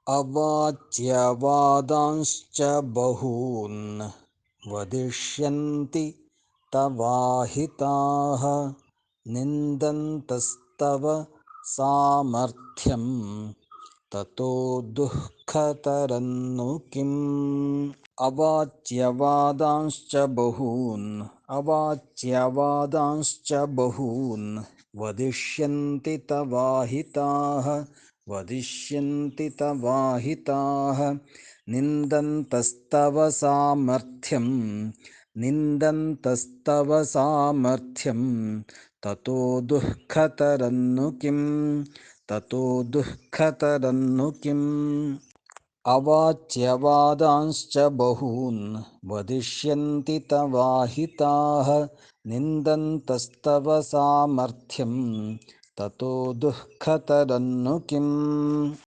अवाच्यवादांश्च बहून् वदिष्यन्ति तवाहिताः निन्दन्तस्तव सामर्थ्यं ततो दुःखतरन्नु किम्। अवाच्यवादांश्च बहून् वदिष्यन्ति तवाहिताः निन्दन्तस्तव सामर्थ्यं ततो दुःखतरन्नु किम्। अवाच्यवादांश्च बहून् वदिष्यन्ति तवाहिताः निन्दन्तस्तव सामर्थ्यं ततो दुःखतरन्नु किम्।